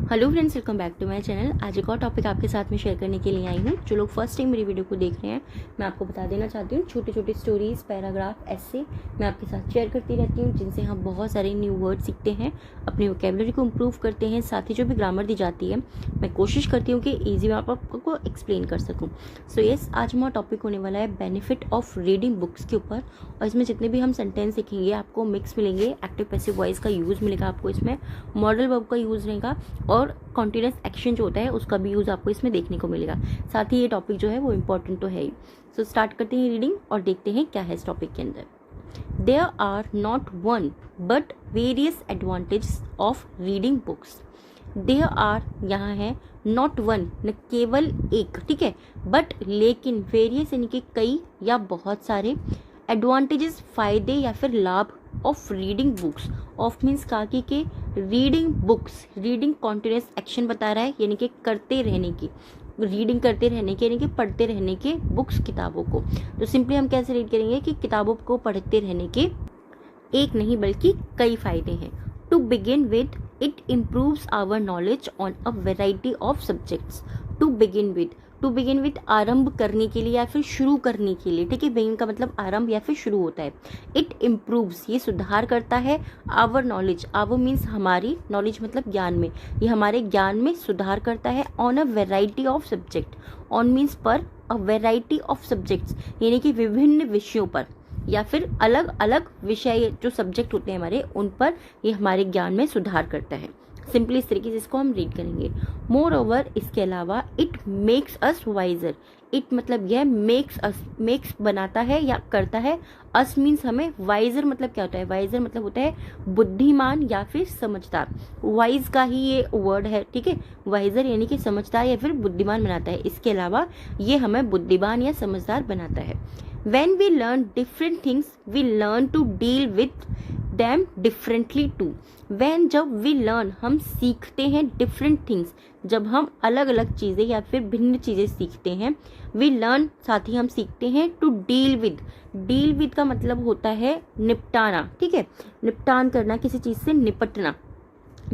Hello friends, welcome back to my channel. आज एक और टॉपिक आपके साथ में शेयर करने के लिए आई हूँ। जो लोग फर्स्ट टाइम मेरी वीडियो को देख रहे हैं, मैं आपको बता देना चाहती हूँ, छोटी छोटी स्टोरीज, पैराग्राफ, ऐसे मैं आपके साथ शेयर करती रहती हूँ, जिनसे हम बहुत सारे न्यू वर्ड सीखते हैं, अपनी वोकेबलरी को इम्प्रूव करते हैं। साथ ही जो भी ग्रामर दी जाती है, मैं कोशिश करती हूँ कि ईजी में आपको एक्सप्लेन कर सकूँ। सो यस, आज हमारा टॉपिक होने वाला है बेनिफिट ऑफ रीडिंग बुक्स के ऊपर। और इसमें जितने भी हम सेंटेंस सीखेंगे, आपको मिक्स मिलेंगे, एक्टिव पैसिव वॉइस का यूज़ मिलेगा आपको इसमें, मॉडल वर्ब का यूज़ रहेगा और कॉन्टिन्यूस एक्शन जो होता है उसका भी यूज़ आपको इसमें देखने को मिलेगा। साथ ही ये टॉपिक जो है वो इम्पोर्टेंट तो है ही। सो स्टार्ट करते हैं रीडिंग और देखते हैं क्या है इस टॉपिक के अंदर। There are not one but various advantages of reading books. There are यहाँ है नॉट वन, न केवल एक, ठीक है, बट लेकिन, वेरियस यानी कि कई या बहुत सारे, एडवांटेजेस फायदे या फिर लाभ of reading books. Of means कहा कि reading books, reading continuous action बता रहा है, यानी कि करते रहने की, रीडिंग करते रहने के, यानी कि पढ़ते रहने के, बुक्स किताबों को। तो सिंपली हम कैसे रीड करेंगे कि किताबों को पढ़ते रहने के एक नहीं बल्कि कई फायदे हैं। To begin with, it improves our knowledge on a variety of subjects. To begin with आरंभ करने के लिए या फिर शुरू करने के लिए, ठीक है। बिगिन का मतलब आरंभ या फिर शुरू होता है। इट इम्प्रूव्स, ये सुधार करता है, आवर नॉलेज, आवर मीन्स हमारी, नॉलेज मतलब ज्ञान में, ये हमारे ज्ञान में सुधार करता है। On a variety of subject, on means पर, अ वेराइटी ऑफ सब्जेक्ट्स यानी कि विभिन्न विषयों पर या फिर अलग अलग विषय जो सब्जेक्ट होते हैं हमारे, उन पर ये हमारे ज्ञान में सुधार करता है। सिंपली इस तरीके से इसको हम रीड करेंगे। मोर ओवर, इसके अलावा, it makes us wiser. It मतलब यह मेक्स अस, मेक्स बनाता है या करता है, अस मीन्स हमें, वाइजर मतलब क्या होता है, वाइजर मतलब होता है बुद्धिमान या फिर समझदार। वाइज का ही ये वर्ड है, ठीक है। वाइजर यानी कि समझदार या फिर बुद्धिमान बनाता है। इसके अलावा ये हमें बुद्धिमान या समझदार बनाता है। When we learn different things, we learn to deal with them differently too. When, जब we learn, हम सीखते हैं, different things, जब हम अलग अलग चीज़ें या फिर भिन्न चीज़ें सीखते हैं, we learn, साथ ही हम सीखते हैं, to deal with. deal with का मतलब होता है निपटाना, ठीक है, निपटान करना, किसी चीज़ से निपटना।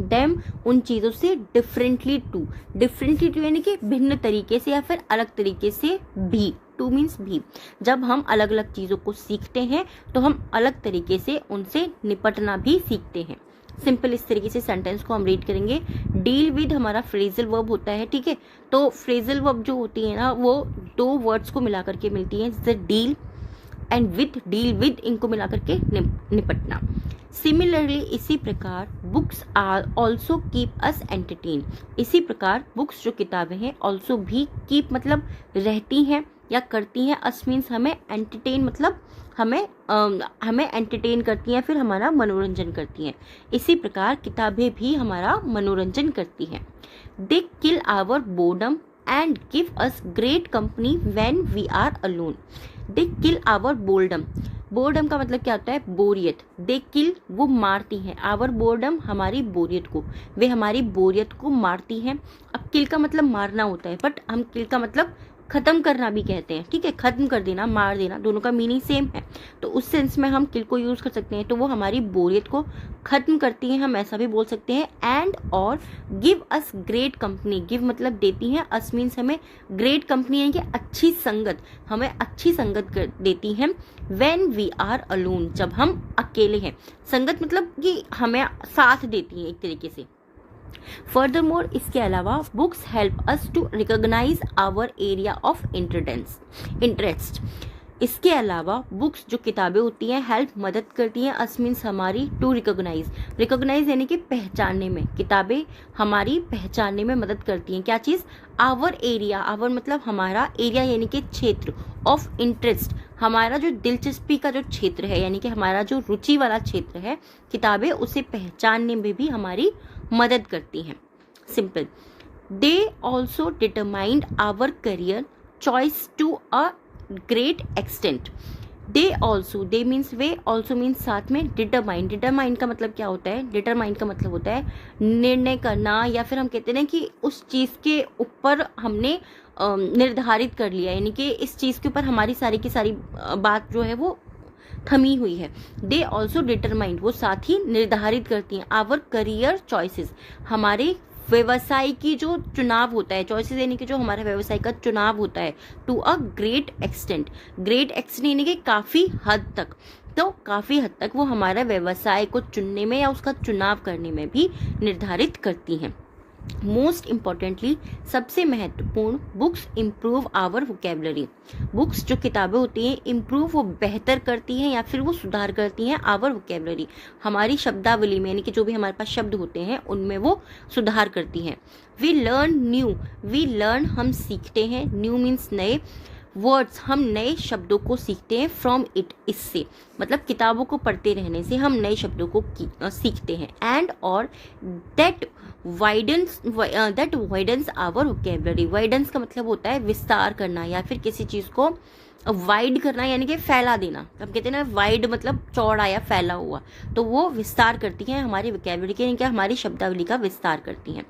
डेम, उन चीज़ों से, डिफरेंटली टू, डिफरेंटली टू यानी कि भिन्न तरीके से या फिर अलग तरीके से भी। टू मीन्स भी, जब हम अलग अलग चीज़ों को सीखते हैं तो हम अलग तरीके से उनसे निपटना भी सीखते हैं। सिंपल इस तरीके से सेंटेंस को हम रीड करेंगे। डील विद हमारा फ्रेजल वर्ब होता है, ठीक है। तो फ्रेजल वर्ब जो होती है ना, वो दो वर्ड्स को मिला करके मिलती है, जैसे deal and with, deal with, इनको मिला करके निपटना। सिमिलरली, इसी प्रकार, books are also keep us entertain. इसी प्रकार बुक्स जो किताबें हैं, ऑल्सो भी, कीप मतलब रहती हैं या करती हैं, अस मीन्स हमें, एंटरटेन मतलब हमें एंटरटेन करती हैं, फिर हमारा मनोरंजन करती हैं। इसी प्रकार किताबें भी हमारा मनोरंजन करती हैं। They kill our boredom and give us great company when we are alone. They kill our boredom, boredom का मतलब क्या होता है, बोरियत। दे किल, वो मारती हैं, आवर बोर्डम, हमारी बोरियत को, वे हमारी बोरियत को मारती हैं। अब किल का मतलब मारना होता है, बट हम किल का मतलब खत्म करना भी कहते हैं, ठीक है, खत्म कर देना, मार देना, दोनों का मीनिंग सेम है। तो उस सेंस में हम किल को यूज कर सकते हैं। तो वो हमारी बोरियत को खत्म करती हैं, हम ऐसा भी बोल सकते हैं। एंड और give us great company, give मतलब देती हैं, अस मीन्स हमें, ग्रेट कंपनी यानी कि अच्छी संगत, हमें अच्छी संगत देती हैं। व्हेन वी आर अलोन, जब हम अकेले हैं, संगत मतलब कि हमें साथ देती हैं एक तरीके से। फर्दरमोर, इसके अलावा, books help us to recognise our area of interest. इसके अलावा बुक्स जो किताबें होती हैं, हेल्प मदद करती हैं, अस मीन्स हमारी, टू रिकॉग्नाइज, रिकॉग्नाइज यानी कि पहचानने में, किताबें हमारी पहचानने में मदद करती हैं। क्या चीज़, आवर एरिया, आवर मतलब हमारा, एरिया यानी कि क्षेत्र, ऑफ इंटरेस्ट हमारा जो दिलचस्पी का जो क्षेत्र है, यानी कि हमारा जो रुचि वाला क्षेत्र है, किताबें उसे पहचानने में भी हमारी मदद करती हैं। Simple, they also determined our career choice to a great extent. They also, they means वे, ऑल्सो मीन्स साथ में, डिटरमाइंड, डिटरमाइंड का मतलब क्या होता है, डिटरमाइंड का मतलब होता है निर्णय करना, या फिर हम कहते हैं कि उस चीज़ के ऊपर हमने निर्धारित कर लिया, यानी कि इस चीज़ के ऊपर हमारी सारी की सारी बात जो है वो थमी हुई है। दे ऑल्सो डिटरमाइंड, वो साथ ही निर्धारित करती हैं, आवर करियर चॉइसेस, हमारे व्यवसाय की जो चुनाव होता है, चॉइसेस यानी कि जो हमारा व्यवसाय का चुनाव होता है, टू अ ग्रेट एक्सटेंट यानी कि काफी हद तक, तो काफी हद तक वो हमारा व्यवसाय को चुनने में या उसका चुनाव करने में भी निर्धारित करती हैं। मोस्ट इम्पॉर्टेंटली, सबसे महत्वपूर्ण, books improve our vocabulary. Books जो किताबें होती हैं इम्प्रूव, वो बेहतर करती हैं या फिर वो सुधार करती हैं आवर वोकेबलरी, हमारी शब्दावली में, यानी कि जो भी हमारे पास शब्द होते हैं उनमें वो सुधार करती हैं। We learn new, we learn हम सीखते हैं, न्यू मीन्स नए, वर्ड्स हम नए शब्दों को सीखते हैं, फ्रॉम इट इससे, मतलब किताबों को पढ़ते रहने से हम नए शब्दों को सीखते हैं। एंड और that widens our vocabulary, widens का मतलब होता है विस्तार करना या फिर किसी चीज को वाइड करना, यानी कि फैला देना। हम कहते हैं ना वाइड मतलब चौड़ा या फैला हुआ, तो वो विस्तार करती हैं हमारी वोकेबलरी के, यानी कि हमारी शब्दावली का विस्तार करती हैं।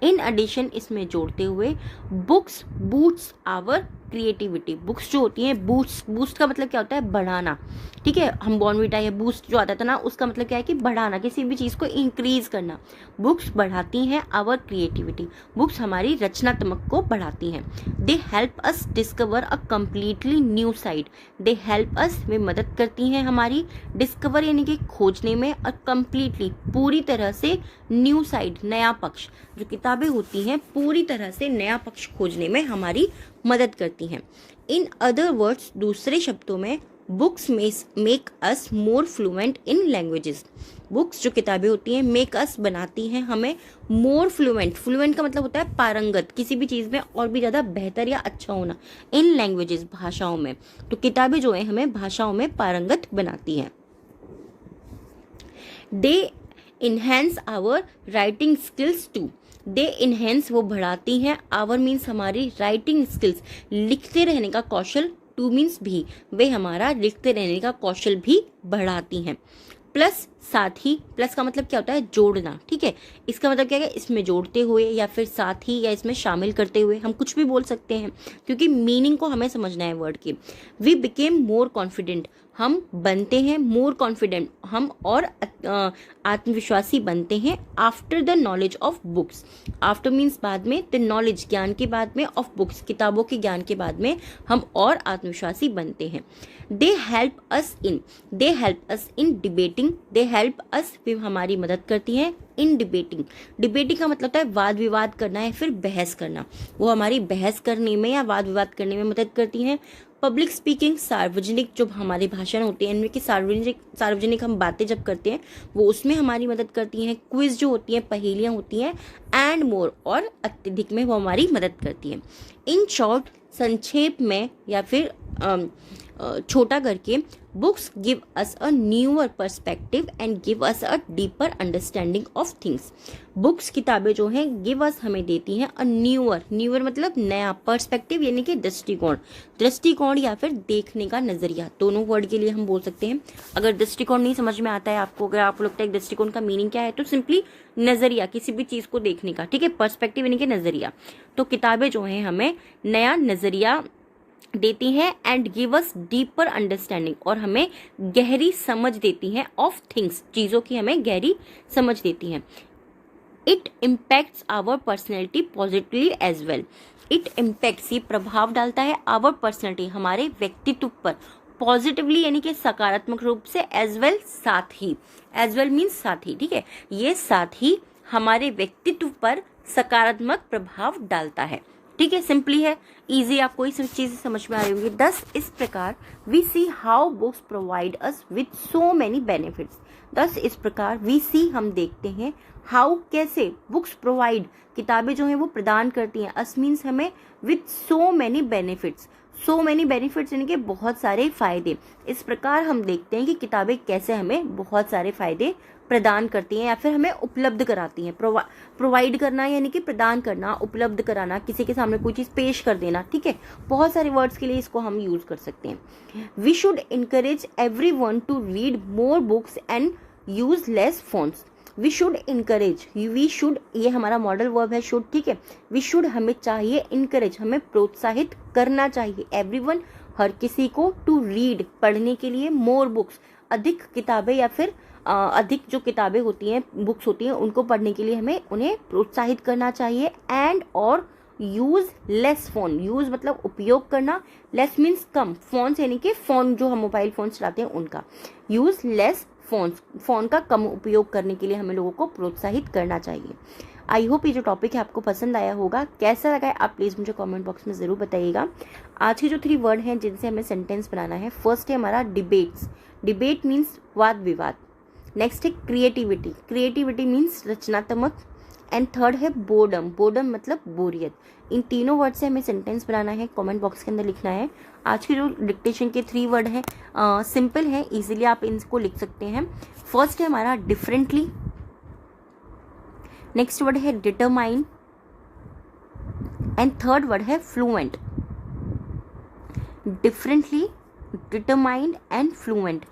इन एडिशन, इसमें जोड़ते हुए, books boosts our creativity, books जो होती हैं बूस्ट का मतलब क्या होता है, बढ़ाना, ठीक है। हम बॉर्नविटा या बूस्ट जो आता था ना, उसका मतलब क्या है कि बढ़ाना, किसी भी चीज को इंक्रीज करना। बुक्स बढ़ाती हैं आवर क्रिएटिविटी, बुक्स हमारी रचनात्मक को बढ़ाती हैं। They help us discover a completely new side, they help us, वे मदद करती हैं हमारी, डिस्कवर यानी कि खोजने में, और कम्प्लीटली पूरी तरह से, न्यू साइड नया पक्ष, जो किताबें होती हैं पूरी तरह से नया पक्ष खोजने में हमारी मदद करती हैं। इन अदर वर्ड्स, दूसरे शब्दों में, books make us more fluent in languages, books जो किताबें होती हैं मेक अस बनाती हैं हमें मोर फ्लुएंट का मतलब होता है पारंगत, किसी भी चीज में और भी ज्यादा बेहतर या अच्छा होना, इन लैंग्वेजेस भाषाओं में, तो किताबें जो है हमें भाषाओं में पारंगत बनाती हैं। They enhance our writing skills too, they enhance वो बढ़ाती हैं, आवर मीन्स हमारी राइटिंग स्किल्स लिखते रहने का कौशल, टू मीन्स भी, वे हमारा लिखते रहने का कौशल भी बढ़ाती हैं। प्लस साथ ही, प्लस का मतलब क्या होता है जोड़ना, ठीक है। इसका मतलब क्या है, इसमें जोड़ते हुए या फिर साथ ही या इसमें शामिल करते हुए, हम कुछ भी बोल सकते हैं क्योंकि मीनिंग को हमें समझना है वर्ड की। वी बिकेम मोर कॉन्फिडेंट, हम बनते हैं मोर कॉन्फिडेंट, हम और आत्मविश्वासी बनते हैं। After the knowledge of books, after means बाद में, द नॉलेज ज्ञान के बाद में, ऑफ बुक्स किताबों के ज्ञान के बाद में हम और आत्मविश्वासी बनते हैं। They help us in debating, they help us, वे हमारी मदद करती हैं इन डिबेटिंग का मतलब होता है वाद विवाद करना है फिर बहस करना, वो हमारी बहस करने में या वाद विवाद करने में मदद करती हैं। पब्लिक स्पीकिंग, सार्वजनिक जो हमारे भाषण होते हैं इनमें की सार्वजनिक हम बातें जब करते हैं वो उसमें हमारी मदद करती हैं। क्विज जो होती हैं, पहेलियां होती हैं, एंड मोर और अत्यधिक में वो हमारी मदद करती हैं। इन शॉर्ट, संक्षेप में या फिर छोटा करके, books give us a newer perspective and give us a deeper understanding of things. Books किताबें जो हैं गिव अस हमें देती हैं अ न्यूअर मतलब नया, पर्सपेक्टिव यानी कि दृष्टिकोण या फिर देखने का नजरिया, दोनों वर्ड के लिए हम बोल सकते हैं। अगर दृष्टिकोण नहीं समझ में आता है आपको, अगर आपको लगता है दृष्टिकोण का मीनिंग क्या है, तो सिंपली नजरिया, किसी भी चीज को देखने का, ठीक है। पर्सपेक्टिव यानी कि नजरिया, तो किताबें जो हैं हमें नया नजरिया देती हैं and give us deeper understanding, और हमें गहरी समझ देती हैं ऑफ थिंग्स, चीजों की हमें गहरी समझ देती हैं। It impacts our personality positively as well, it impacts, ये प्रभाव डालता है आवर पर्सनैलिटी, हमारे व्यक्तित्व पर, पॉजिटिवली यानी कि सकारात्मक रूप से, एज वेल साथ ही, एज वेल मीन्स साथ ही, ठीक है। ये साथ ही हमारे व्यक्तित्व पर सकारात्मक प्रभाव डालता है, ठीक है। सिंपली है, इजी, आपको ये चीजें समझ में आ रही होंगी। 10 इस प्रकार we see how books provide us with so many benefits, 10 इस प्रकार वी सी हम देखते हैं, हाउ कैसे, बुक्स प्रोवाइड किताबें जो हैं वो प्रदान करती हैं, अस मीन्स हमें, with so many benefits, so many benefits यानी कि बहुत सारे फायदे। इस प्रकार हम देखते हैं कि किताबें कैसे हमें बहुत सारे फायदे प्रदान करती हैं या फिर हमें उपलब्ध कराती हैं। प्रोवाइड करना यानी कि प्रदान करना, उपलब्ध कराना, किसी के सामने कोई चीज पेश कर देना, ठीक है। बहुत सारे वर्ड्स के लिए इसको हम यूज कर सकते हैं। We should encourage everyone to read more books and use less phones. We should encourage, we should ये हमारा मॉडल वर्ब है शुड, ठीक है। वी शुड हमें चाहिए, इनकरेज हमें प्रोत्साहित करना चाहिए, एवरीवन हर किसी को, टू रीड पढ़ने के लिए, मोर बुक्स अधिक किताबें या फिर अधिक जो किताबें होती हैं, बुक्स होती हैं, उनको पढ़ने के लिए हमें उन्हें प्रोत्साहित करना चाहिए। एंड और यूज़ लेस फ़ोन, यूज़ मतलब उपयोग करना, लेस मीन्स कम, फ़ोन यानी कि फ़ोन जो हम मोबाइल फ़ोन चलाते हैं उनका, यूज़ लेस फ़ोन का कम उपयोग करने के लिए हमें लोगों को प्रोत्साहित करना चाहिए। आई होप ये जो टॉपिक है आपको पसंद आया होगा। कैसा लगा है आप प्लीज़ मुझे कमेंट बॉक्स में ज़रूर बताइएगा। आज के जो 3 वर्ड हैं जिनसे हमें सेंटेंस बनाना है, फर्स्ट है हमारा डिबेट्स, डिबेट मीन्स वाद विवाद। नेक्स्ट है क्रिएटिविटी, क्रिएटिविटी मीन्स रचनात्मक। एंड थर्ड है बोर्डम, बोर्डम मतलब बोरियत। इन तीनों वर्ड से हमें सेंटेंस बनाना है, कमेंट बॉक्स के अंदर लिखना है। आज के जो डिक्टेशन के 3 वर्ड हैं सिंपल है, इजीली आप इनको लिख सकते हैं। फर्स्ट है हमारा डिफरेंटली, नेक्स्ट वर्ड है डिटरमाइन, एंड थर्ड वर्ड है fluent. Differently, determined and fluent.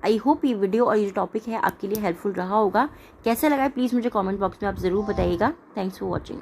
I hope ये वीडियो और ये जो टॉपिक है आपके लिए हेल्पफुल रहा होगा। कैसा लगा है प्लीज़ मुझे कमेंट बॉक्स में आप ज़रूर बताइएगा। Thanks for watching.